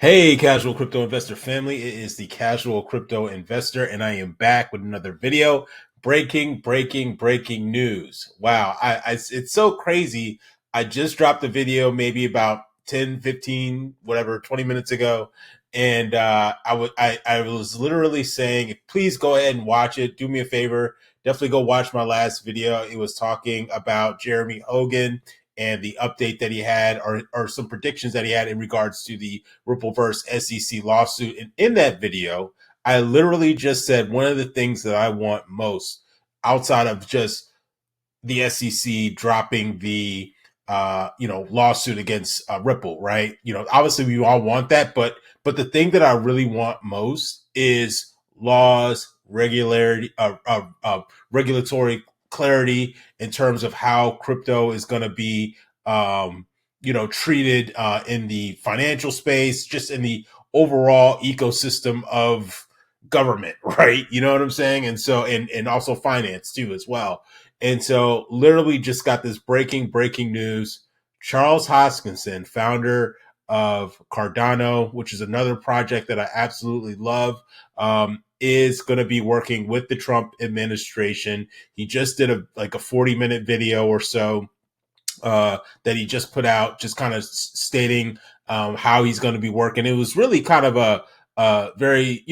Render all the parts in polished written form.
Hey, casual crypto investor family. It is the casual crypto investor, and I am back with another video. Breaking news. Wow. It's so crazy. I just dropped a video maybe about 10, 15, whatever, 20 minutes ago. And I was literally saying, please go ahead and watch it. Do me a favor. Definitely go watch my last video. It was talking about Jeremy Hogan and the update that he had, or some predictions that he had in regards to the Rippleverse SEC lawsuit. And in that video, I literally just said one of the things that I want most outside of just the SEC dropping the lawsuit against Ripple, right? Obviously we all want that, but the thing that I really want most is laws, regulatory clarity in terms of how crypto is going to be, treated in the financial space, just in the overall ecosystem of government, right? You know what I'm saying? And so, and also finance too, as well. And so literally just got this breaking news. Charles Hoskinson, founder of Cardano, which is another project that I absolutely love, is going to be working with the Trump administration. He just did a 40-minute video or so that he just put out, just kind of stating how he's going to be working. It was really kind of a very,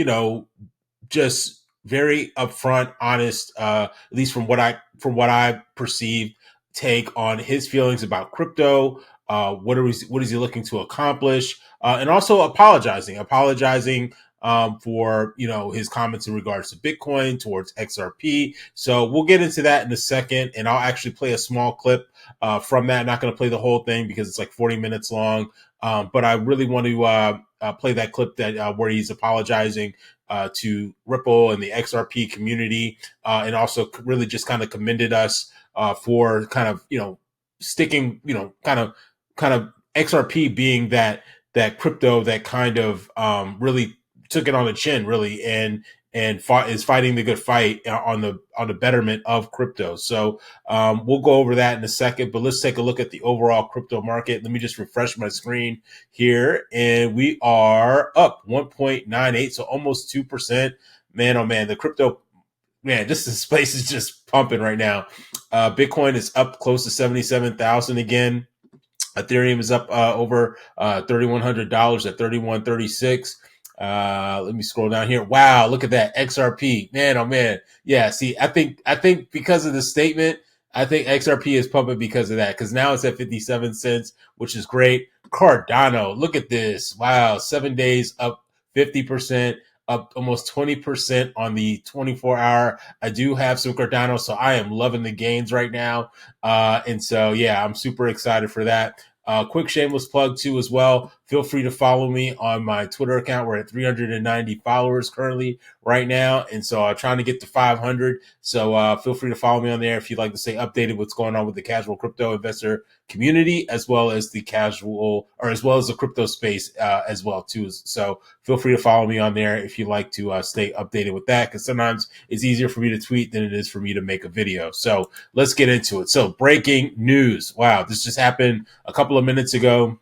just very upfront, honest, at least from what I perceived, take on his feelings about crypto. What is he looking to accomplish, and also apologizing for his comments in regards to Bitcoin towards XRP. So we'll get into that in a second, and I'll actually play a small clip from that. I'm not going to play the whole thing because it's like 40 minutes long, but I really want to play that clip that where he's apologizing to Ripple and the XRP community, and also really just kind of commended us for kind of sticking, kind of XRP being that crypto that kind of really took it on the chin, really, and is fighting the good fight on the betterment of crypto. So we'll go over that in a second, but let's take a look at the overall crypto market. Let me just refresh my screen here, and we are up 1.98, so almost 2%. Man, oh man, the crypto, man, this space is just pumping right now. Bitcoin is up close to 77,000 again. Ethereum is up over $3,100 at 3136. Let me scroll down here. Wow, look at that XRP. Man, oh man. Yeah, see, I think because of the statement, I think XRP is pumping because of that, because now it's at 57 cents, which is great. Cardano, look at this. Wow, 7 days up 50%, up almost 20% on the 24-hour. I do have some Cardano, so I am loving the gains right now. And so, yeah, I'm super excited for that. Quick shameless plug too as well. Feel free to follow me on my Twitter account. We're at 390 followers currently right now, and so I'm trying to get to 500. So feel free to follow me on there if you'd like to stay updated what's going on with the casual crypto investor community, as well as the crypto space as well too. So feel free to follow me on there if you'd like to stay updated with that, because sometimes it's easier for me to tweet than it is for me to make a video. So let's get into it. So breaking news. Wow, this just happened a couple of minutes ago.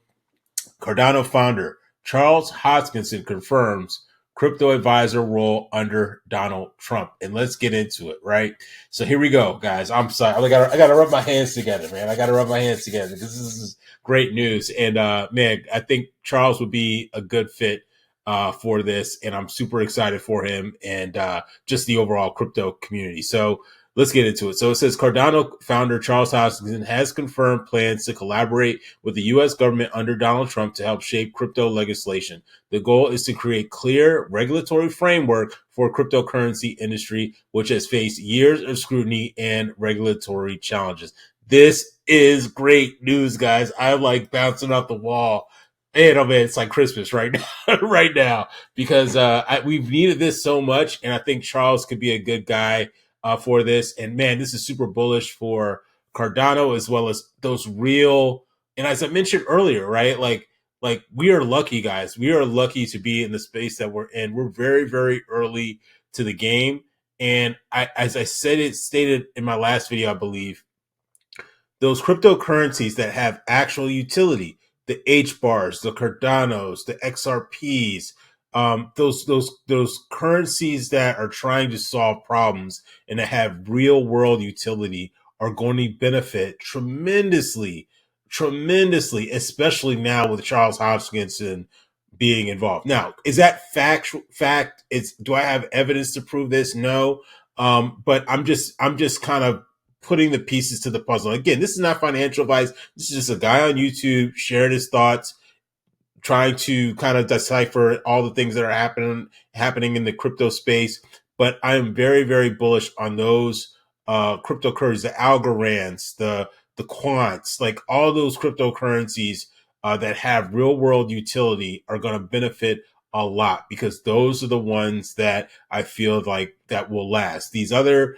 Cardano founder Charles Hoskinson confirms crypto advisor role under Donald Trump. And let's get into it, right? So here we go, guys. I'm sorry. I gotta rub my hands together, man. I gotta rub my hands together because this is great news. And man, I think Charles would be a good fit for this, and I'm super excited for him and just the overall crypto community. So let's get into it. So it says Cardano founder Charles Hoskinson has confirmed plans to collaborate with the U.S. government under Donald Trump to help shape crypto legislation. The goal is to create clear regulatory framework for cryptocurrency industry, which has faced years of scrutiny and regulatory challenges. This is great news, guys. I'm like bouncing off the wall. Man, oh man, it's like Christmas right now, right now, because we've needed this so much, and I think Charles could be a good guy for this. And man, this is super bullish for Cardano as well as those real. And as I mentioned earlier, right? Like we are lucky, guys. We are lucky to be in the space that we're in. We're very, very early to the game. And as I stated in my last video, I believe those cryptocurrencies that have actual utility the H bars, the Cardanos, the XRPs, those currencies that are trying to solve problems and that have real world utility are going to benefit tremendously, especially now with Charles Hoskinson being involved. Now, is that fact? It's do I have evidence to prove this? No. But I'm just kind of putting the pieces to the puzzle. Again, this is not financial advice. This is just a guy on YouTube sharing his thoughts, trying to kind of decipher all the things that are happening in the crypto space. But I am very bullish on those cryptocurrencies, the Algorands, the Quants, like all those cryptocurrencies that have real world utility are going to benefit a lot because those are the ones that I feel like that will last. These other,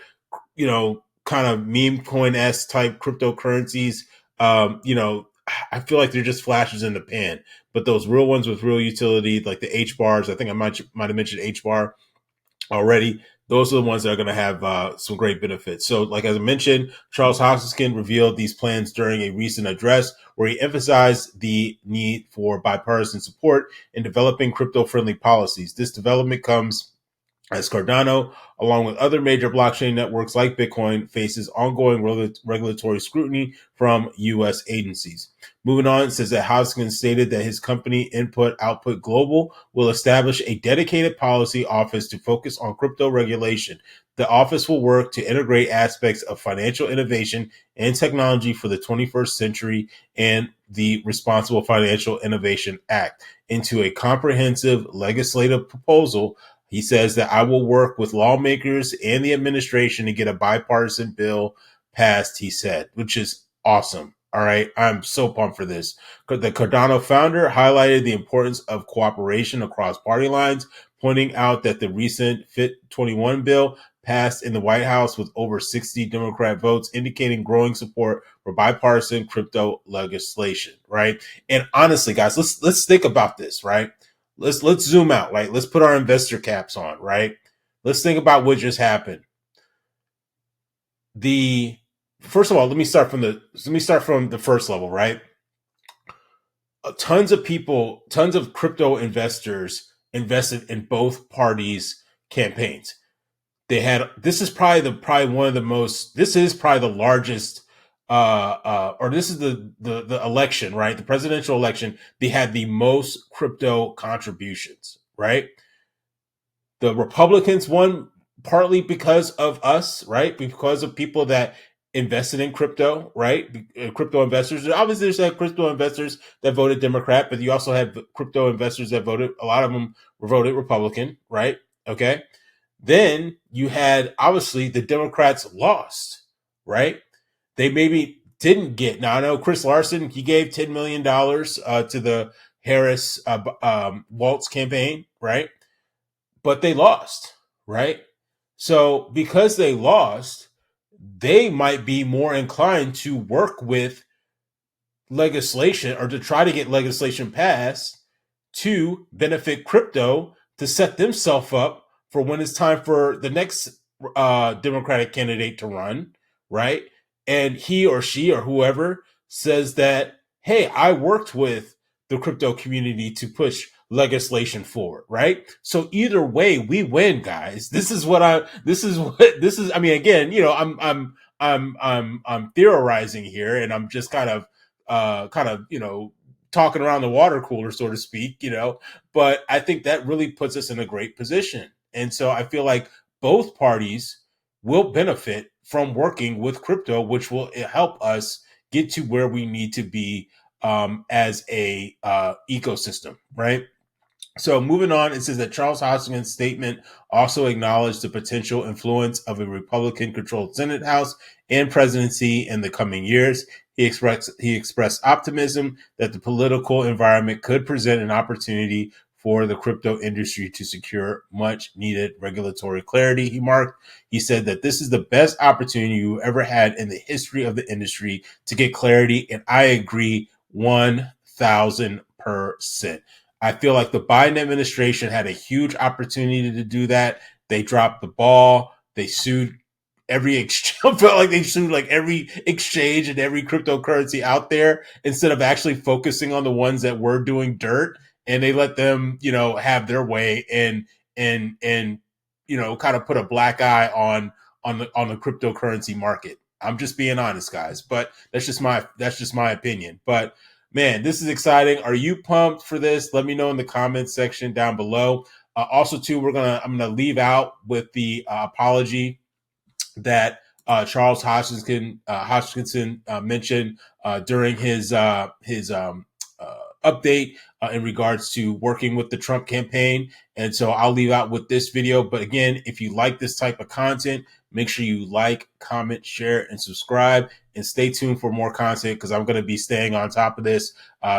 kind of meme coin s type cryptocurrencies, I feel like they're just flashes in the pan. But those real ones with real utility, like the H bars, I think I might have mentioned H bar already. Those are the ones that are going to have some great benefits. So, like as I mentioned, Charles Hoskinson revealed these plans during a recent address where he emphasized the need for bipartisan support in developing crypto-friendly policies. This development comes as Cardano, along with other major blockchain networks like Bitcoin, faces ongoing regulatory scrutiny from U.S. agencies. Moving on, it says that Hoskins stated that his company, Input Output Global, will establish a dedicated policy office to focus on crypto regulation. The office will work to integrate aspects of financial innovation and technology for the 21st century and the Responsible Financial Innovation Act into a comprehensive legislative proposal. He says that I will work with lawmakers and the administration to get a bipartisan bill passed, he said, which is awesome. All right. I'm so pumped for this. The Cardano founder highlighted the importance of cooperation across party lines, pointing out that the recent Fit 21 bill passed in the White House with over 60 Democrat votes, indicating growing support for bipartisan crypto legislation. Right. And honestly, guys, let's think about this, right? Let's zoom out, right? Let's put our investor caps on, right? Let's think about what just happened. The First of all, let me start from the first level, right? Tons of people, tons of crypto investors invested in both parties' campaigns. They had this is probably one of the most this is probably the largest or this is the election, right? The presidential election, they had the most crypto contributions, right? The Republicans won partly because of us, right? Because of people that invested in crypto, right? Crypto investors. Obviously, there's crypto investors that voted Democrat, but you also have crypto investors that voted. A lot of them voted Republican, right? Okay. Then you had obviously the Democrats lost, right? They maybe didn't get. Now I know Chris Larson, he gave $10 million to the Harris Waltz campaign, right? But they lost, right? So because they lost, they might be more inclined to work with legislation or to try to get legislation passed to benefit crypto to set themselves up for when it's time for the next Democratic candidate to run, right? And he or she or whoever says that, hey, I worked with the crypto community to push legislation forward, right? So either way, we win, guys. This is. I mean, again, I'm theorizing here, and I'm just kind of talking around the water cooler, so to speak, but I think that really puts us in a great position. And so I feel like both parties will benefit from working with crypto, which will help us get to where we need to be as a ecosystem, right? So moving on, it says that Charles Hoskinson's statement also acknowledged the potential influence of a Republican-controlled Senate House and presidency in the coming years. He expressed optimism that the political environment could present an opportunity for the crypto industry to secure much needed regulatory clarity. He said that this is the best opportunity you ever had in the history of the industry to get clarity. And I agree 1000%. I feel like the Biden administration had a huge opportunity to do that. They dropped the ball. They sued every felt like they sued like every exchange and every cryptocurrency out there instead of actually focusing on the ones that were doing dirt, and they let them, have their way and kind of put a black eye on the cryptocurrency market. I'm just being honest, guys, but that's just my opinion. But man, this is exciting. Are you pumped for this? Let me know in the comments section down below. Also, too, I'm gonna leave out with the apology that Charles Hoskinson mentioned during his update in regards to working with the Trump campaign. And so I'll leave out with this video. But again, if you like this type of content, make sure you like, comment, share, and subscribe. And stay tuned for more content because I'm going to be staying on top of this.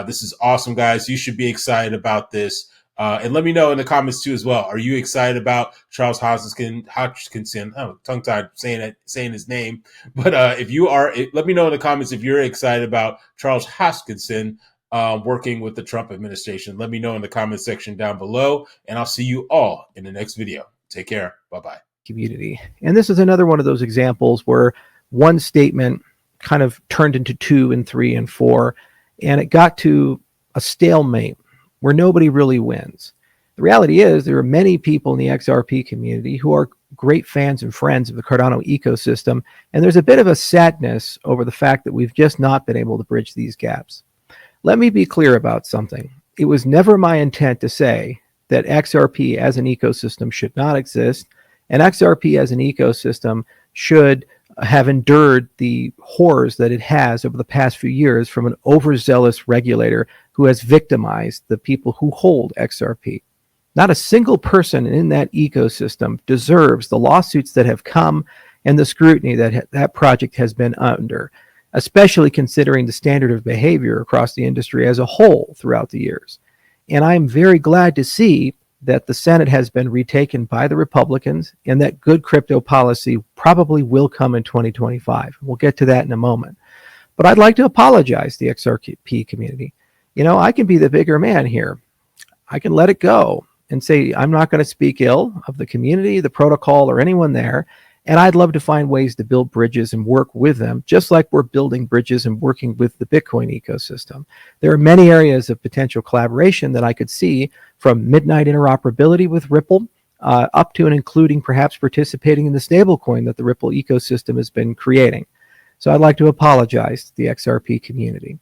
This is awesome, guys. You should be excited about this. And let me know in the comments too as well. Are you excited about Charles Hoskinson? Oh, tongue-tied saying his name. But if you are, let me know in the comments if you're excited about Charles Hoskinson working with the Trump administration. Let me know in the comment section down below, and I'll see you all in the next video. Take care. Bye-bye. Community. And this is another one of those examples where one statement kind of turned into 2 and 3 and 4, and it got to a stalemate where nobody really wins. The reality is there are many people in the XRP community who are great fans and friends of the Cardano ecosystem, and there's a bit of a sadness over the fact that we've just not been able to bridge these gaps. Let me be clear about something. It was never my intent to say that XRP as an ecosystem should not exist, and XRP as an ecosystem should have endured the horrors that it has over the past few years from an overzealous regulator who has victimized the people who hold XRP. Not a single person in that ecosystem deserves the lawsuits that have come and the scrutiny that that project has been under, especially considering the standard of behavior across the industry as a whole throughout the years. And I'm very glad to see that the Senate has been retaken by the Republicans and that good crypto policy probably will come in 2025. We'll get to that in a moment. But I'd like to apologize to the XRP community. I can be the bigger man here. I can let it go and say I'm not going to speak ill of the community, the protocol, or anyone there. And I'd love to find ways to build bridges and work with them, just like we're building bridges and working with the Bitcoin ecosystem. There are many areas of potential collaboration that I could see, from midnight interoperability with Ripple up to and including perhaps participating in the stablecoin that the Ripple ecosystem has been creating. So I'd like to apologize to the XRP community.